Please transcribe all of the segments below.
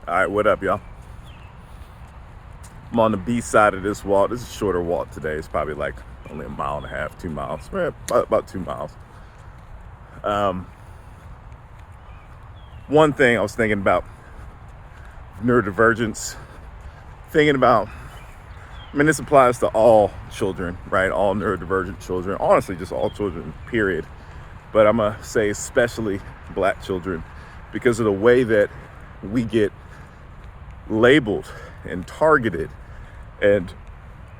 All right, what up, y'all? I'm on the B side of this walk. This is a shorter walk today. It's probably like only a mile and a half, 2 miles, about 2 miles. One thing I was thinking about neurodivergence, this applies to all children, right? All neurodivergent children, honestly, just all children, period. But I'm gonna say especially Black children because of the way that we get labeled and targeted and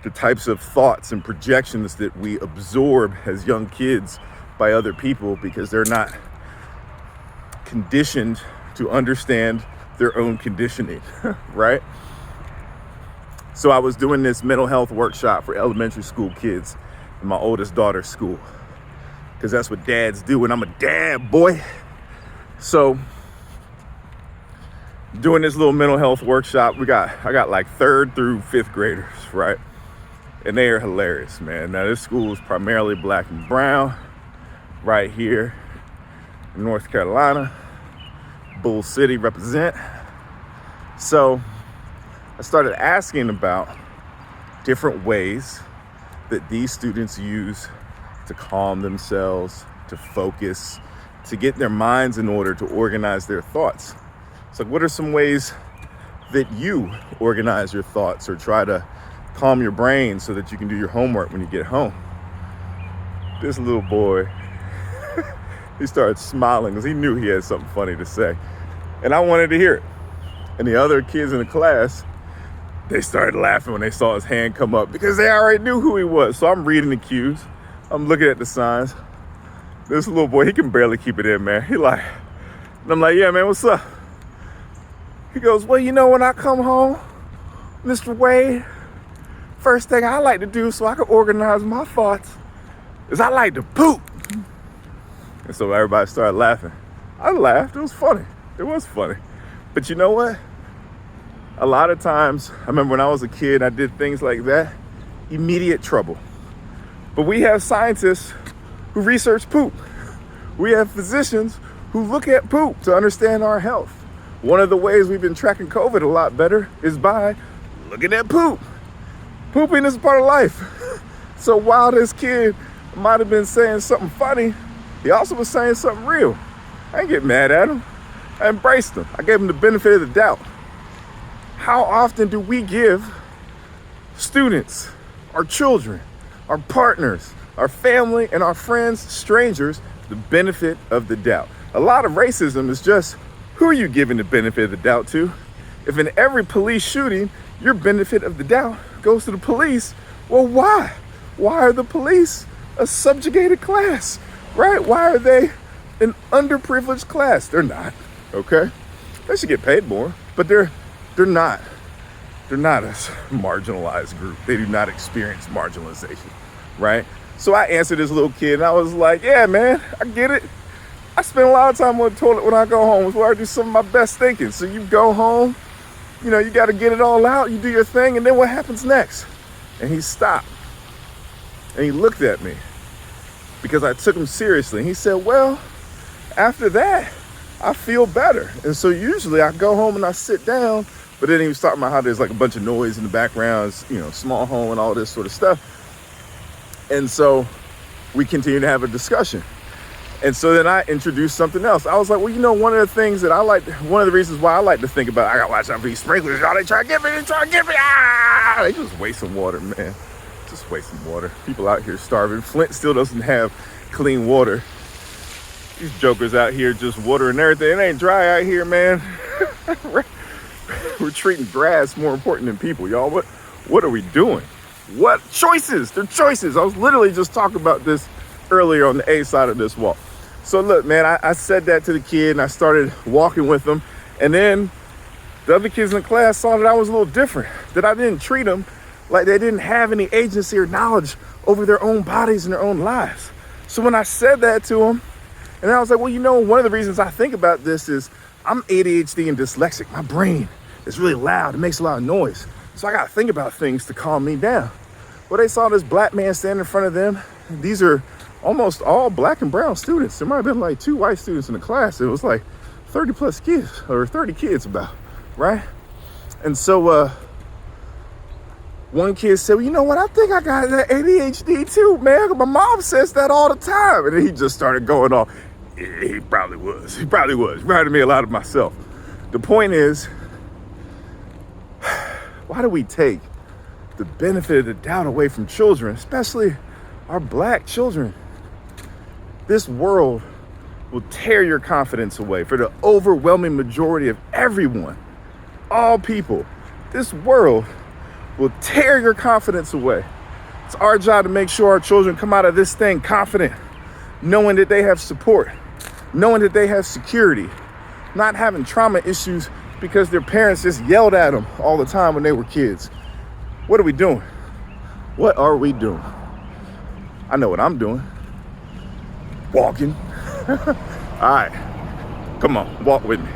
the types of thoughts and projections that we absorb as young kids by other people because they're not conditioned to understand their own conditioning, right? So I was doing this mental health workshop for elementary school kids in my oldest daughter's school because that's what dads do, and I'm a dad, boy. So doing this little mental health workshop, I got like 3rd through 5th graders, right? And they are hilarious, man. Now this school is primarily Black and brown right here in North Carolina. Bull City represent. So I started asking about different ways that these students use to calm themselves, to focus, to get their minds in order, to organize their thoughts. So what are some ways that you organize your thoughts or try to calm your brain so that you can do your homework when you get home? This little boy, he started smiling because he knew he had something funny to say. And I wanted to hear it. And the other kids in the class, they started laughing when they saw his hand come up because they already knew who he was. So I'm reading the cues. I'm looking at the signs. This little boy, he can barely keep it in, man. And I'm like, yeah, man, what's up? He goes, well, when I come home, Mr. Wade, first thing I like to do so I can organize my thoughts is I like to poop. And so everybody started laughing. I laughed. It was funny. It was funny. But you know what? A lot of times, I remember when I was a kid, I did things like that, immediate trouble. But we have scientists who research poop. We have physicians who look at poop to understand our health. One of the ways we've been tracking COVID a lot better is by looking at poop. Pooping is a part of life. So while this kid might have been saying something funny, he also was saying something real. I didn't get mad at him. I embraced him. I gave him the benefit of the doubt. How often do we give students, our children, our partners, our family, and our friends, strangers, the benefit of the doubt? A lot of racism is just, who are you giving the benefit of the doubt to? If in every police shooting, your benefit of the doubt goes to the police, well, why? Why are the police a subjugated class, right? Why are they an underprivileged class? They're not, okay? They should get paid more, but they're not. They're not a marginalized group. They do not experience marginalization, right? So I answered this little kid and I was like, yeah, man, I get it. I spend a lot of time on the toilet when I go home. It's where I do some of my best thinking. So you go home, you got to get it all out. You do your thing, and then what happens next? And he stopped. And he looked at me because I took him seriously. And he said, well, after that, I feel better. And so usually I go home and I sit down, but then he was talking about how there's like a bunch of noise in the background, small home and all this sort of stuff. And so we continue to have a discussion. And so then I introduced something else. I was like, well, one of the things that one of the reasons why I like to think about, I gotta watch out for these sprinklers, y'all. They try to get me. Ah! They just wasting water, man. Just wasting water. People out here starving. Flint still doesn't have clean water. These jokers out here just watering everything. It ain't dry out here, man. We're treating grass more important than people, y'all. What are we doing? What choices? They're choices. I was literally just talking about this earlier on the A side of this walk. So look, man, I said that to the kid and I started walking with him. And then the other kids in the class saw that I was a little different, that I didn't treat them like they didn't have any agency or knowledge over their own bodies and their own lives. So when I said that to them, and I was like, well, one of the reasons I think about this is I'm ADHD and dyslexic. My brain is really loud. It makes a lot of noise. So I got to think about things to calm me down. Well, they saw this Black man standing in front of them. These are almost all Black and brown students. There might have been like 2 white students in the class. It was like 30 plus kids, or 30 kids about. right? And so one kid said, well, you know what? I think I got that ADHD too, man. My mom says that all the time. And then he just started going off. Yeah, he probably was. He probably was. Reminded me a lot of myself. The point is, why do we take the benefit of the doubt away from children, especially our black children? This world will tear your confidence away for the overwhelming majority of everyone, all people. This world will tear your confidence away. It's our job to make sure our children come out of this thing confident, knowing that they have support, knowing that they have security, not having trauma issues because their parents just yelled at them all the time when they were kids. What are we doing? What are we doing? I know what I'm doing. Walking. All right, come on, walk with me.